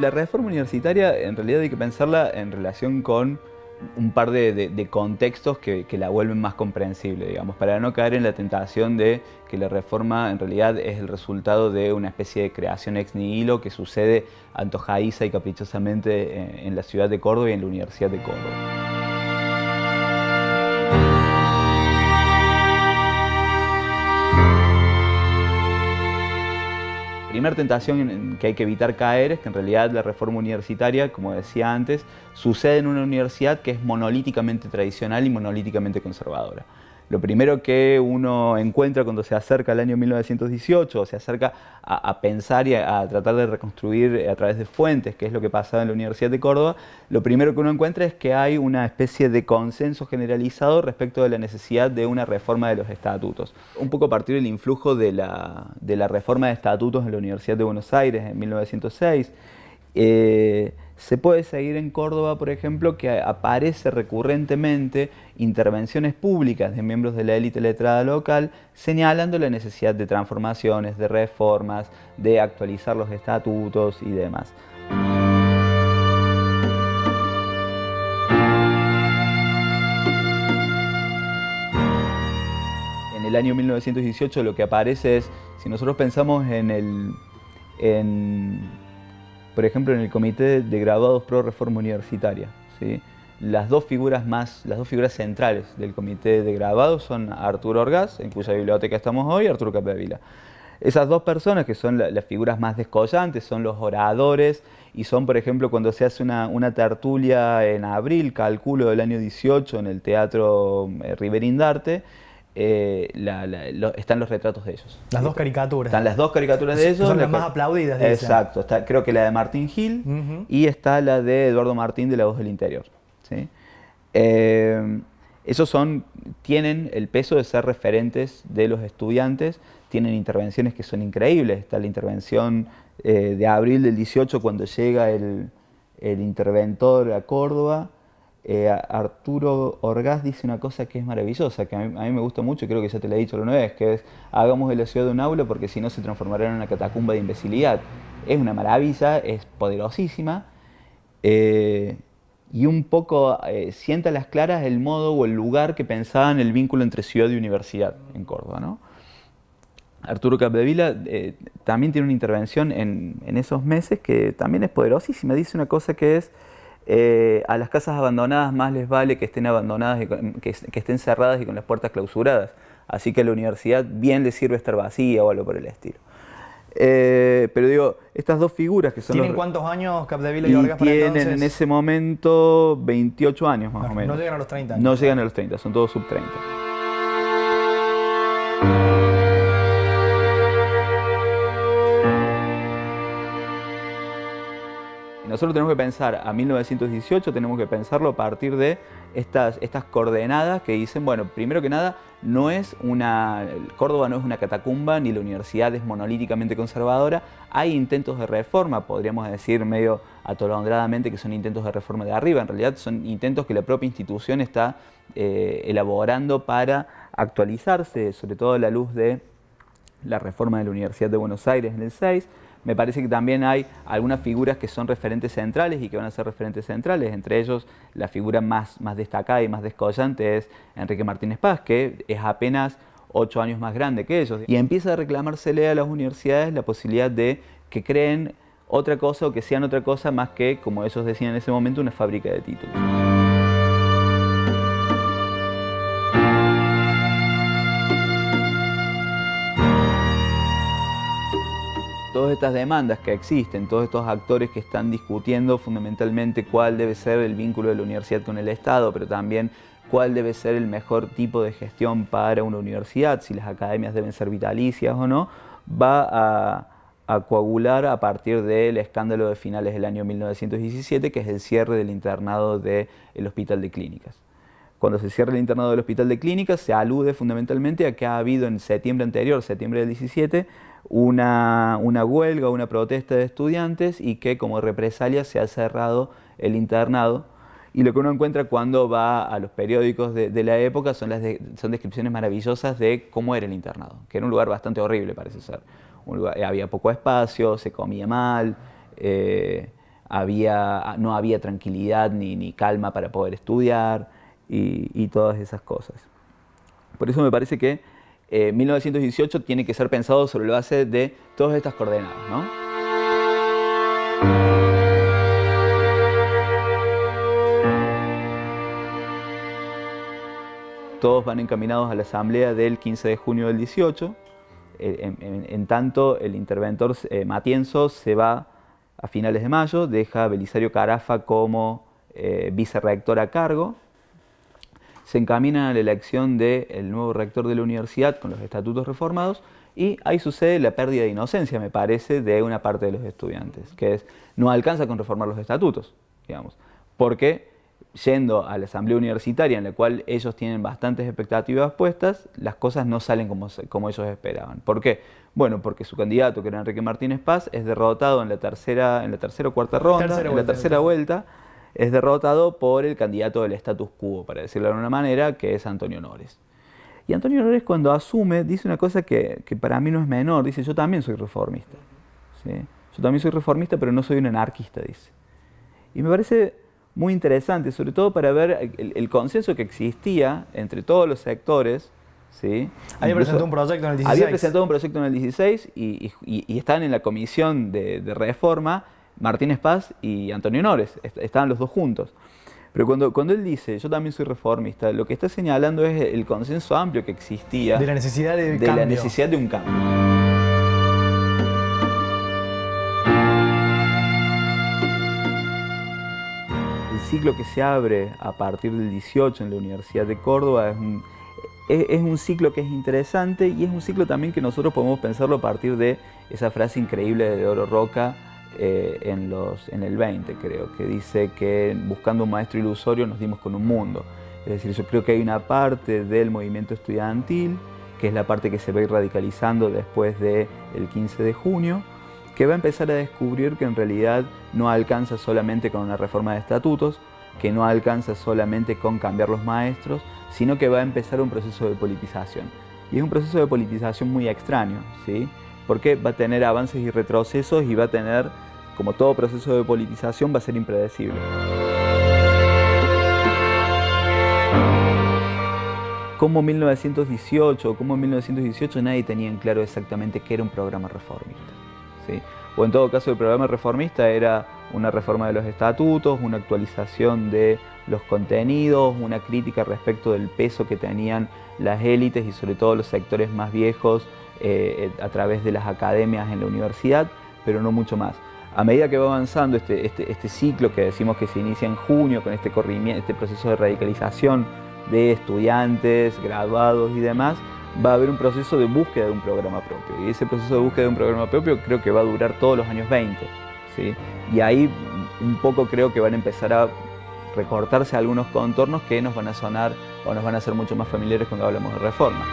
La reforma universitaria en realidad hay que pensarla en relación con un par de contextos que la vuelven más comprensible, digamos, para no caer en la tentación de que la reforma en realidad es el resultado de una especie de creación ex nihilo que sucede antojadiza y caprichosamente en la ciudad de Córdoba y en la Universidad de Córdoba. La primera tentación en que hay que evitar caer es que en realidad la reforma universitaria, como decía antes, sucede en una universidad que es monolíticamente tradicional y monolíticamente conservadora. Lo primero que uno encuentra cuando se acerca al año 1918, o se acerca a pensar y a tratar de reconstruir a través de fuentes qué es lo que pasaba en la Universidad de Córdoba, lo primero que uno encuentra es que hay una especie de consenso generalizado respecto de la necesidad de una reforma de los estatutos. Un poco a partir del influjo de la reforma de estatutos en la Universidad de Buenos Aires en 1906, se puede seguir en Córdoba, por ejemplo, que aparece recurrentemente intervenciones públicas de miembros de la élite letrada local señalando la necesidad de transformaciones, de reformas, de actualizar los estatutos y demás. En el año 1918 lo que aparece es, si nosotros pensamos por ejemplo, en el Comité de Graduados Pro Reforma Universitaria, ¿sí? Las dos figuras centrales del Comité de Graduados son Arturo Orgaz, en cuya biblioteca estamos hoy, y Arturo Capdevila. Esas dos personas, que son las figuras más descollantes, son los oradores, y son, por ejemplo, cuando se hace una tertulia en abril, calculo, del año 18, en el Teatro Riverindarte, están los retratos de ellos. Las dos caricaturas. Están las dos caricaturas de ellos. Son las más aplaudidas. Exacto. Está, creo que la de Martín Gil y está la de Eduardo Martín de La Voz del Interior. ¿Sí? Esos tienen el peso de ser referentes de los estudiantes, tienen intervenciones que son increíbles. Está la intervención de abril del 18 cuando llega el interventor a Córdoba. Arturo Orgaz dice una cosa que es maravillosa, que a mí me gusta mucho, y creo que ya te la he dicho alguna vez, que es: hagamos de la ciudad un aula porque si no se transformará en una catacumba de imbecilidad. Es una maravilla, es poderosísima, y un poco sienta a las claras el modo o el lugar que pensaban el vínculo entre ciudad y universidad en Córdoba, ¿no? Arturo Capdevila también tiene una intervención en esos meses que también es poderosísima. Dice una cosa que es: a las casas abandonadas más les vale que estén abandonadas, que estén cerradas y con las puertas clausuradas. Así que a la universidad bien le sirve estar vacía o algo por el estilo. Pero digo, estas dos figuras que son... ¿Tienen cuántos años Capdevila y Orgaz para tienen entonces? en ese momento 28 años más o menos. No llegan a los 30 años. No llegan a los 30, son todos sub 30. Nosotros tenemos que pensar a 1918, tenemos que pensarlo a partir de estas coordenadas que dicen, bueno, primero que nada, Córdoba no es una catacumba, ni la universidad es monolíticamente conservadora. Hay intentos de reforma, podríamos decir medio atolondradamente que son intentos de reforma de arriba. En realidad son intentos que la propia institución está elaborando para actualizarse, sobre todo a la luz de la reforma de la Universidad de Buenos Aires en el 6. Me parece que también hay algunas figuras que son referentes centrales y que van a ser referentes centrales. Entre ellos, la figura más destacada y más descollante es Enrique Martínez Paz, que es apenas 8 años más grande que ellos. Y empieza a reclamársele a las universidades la posibilidad de que creen otra cosa o que sean otra cosa más que, como ellos decían en ese momento, una fábrica de títulos. Todas estas demandas que existen, todos estos actores que están discutiendo fundamentalmente cuál debe ser el vínculo de la universidad con el Estado, pero también cuál debe ser el mejor tipo de gestión para una universidad, si las academias deben ser vitalicias o no, va a coagular a partir del escándalo de finales del año 1917, que es el cierre del internado del Hospital de Clínicas. Cuando se cierra el internado del Hospital de Clínicas, se alude fundamentalmente a que ha habido en septiembre anterior, septiembre del 17, una huelga, una protesta de estudiantes y que como represalia se ha cerrado el internado. Y lo que uno encuentra cuando va a los periódicos de la época son descripciones maravillosas de cómo era el internado, que era un lugar bastante horrible, parece ser. Había poco espacio, se comía mal, no había tranquilidad ni calma para poder estudiar y todas esas cosas. Por eso me parece que 1918 tiene que ser pensado sobre la base de todas estas coordenadas, ¿no? Todos van encaminados a la asamblea del 15 de junio del 18. En tanto, el interventor Matienzo se va a finales de mayo, deja a Belisario Carafa como vicerrector a cargo. Se encamina a la elección del nuevo rector de la universidad con los estatutos reformados y ahí sucede la pérdida de inocencia, me parece, de una parte de los estudiantes, que es, no alcanza con reformar los estatutos, digamos, porque yendo a la asamblea universitaria en la cual ellos tienen bastantes expectativas puestas, las cosas no salen como ellos esperaban. ¿Por qué? Bueno, porque su candidato, que era Enrique Martínez Paz, es derrotado en la tercera o cuarta ronda, en la tercera vuelta, es derrotado por el candidato del status quo, para decirlo de alguna manera, que es Antonio Nores. Y Antonio Nores, cuando asume, dice una cosa que para mí no es menor, dice: yo también soy reformista, ¿sí? Yo también soy reformista, pero no soy un anarquista, dice. Y me parece muy interesante, sobre todo para ver el consenso que existía entre todos los sectores, ¿sí? Había presentado un proyecto en el 16. Había presentado un proyecto en el 16 y estaban en la comisión de reforma Martínez Paz y Antonio Nores, estaban los dos juntos. Pero cuando él dice: yo también soy reformista, lo que está señalando es el consenso amplio que existía de la necesidad de la necesidad de un cambio. El ciclo que se abre a partir del 18 en la Universidad de Córdoba es un ciclo que es interesante y es un ciclo también que nosotros podemos pensarlo a partir de esa frase increíble de Oro Roca en el 20, creo, que dice que buscando un maestro ilusorio nos dimos con un mundo. Es decir, yo creo que hay una parte del movimiento estudiantil, que es la parte que se va a ir radicalizando después del 15 de junio, que va a empezar a descubrir que en realidad no alcanza solamente con una reforma de estatutos, que no alcanza solamente con cambiar los maestros, sino que va a empezar un proceso de politización. Y es un proceso de politización muy extraño, ¿sí? Porque va a tener avances y retrocesos y va a tener, como todo proceso de politización, va a ser impredecible. Como en 1918 nadie tenía en claro exactamente qué era un programa reformista, ¿sí? O en todo caso el programa reformista era una reforma de los estatutos, una actualización de los contenidos, una crítica respecto del peso que tenían las élites y sobre todo los sectores más viejos a través de las academias en la universidad, pero no mucho más. A medida que va avanzando este ciclo que decimos que se inicia en junio con este proceso de radicalización de estudiantes, graduados y demás, va a haber un proceso de búsqueda de un programa propio. Y ese proceso de búsqueda de un programa propio creo que va a durar todos los años 20, ¿sí? Y ahí un poco creo que van a empezar a recortarse algunos contornos que nos van a sonar o nos van a ser mucho más familiares cuando hablamos de reforma.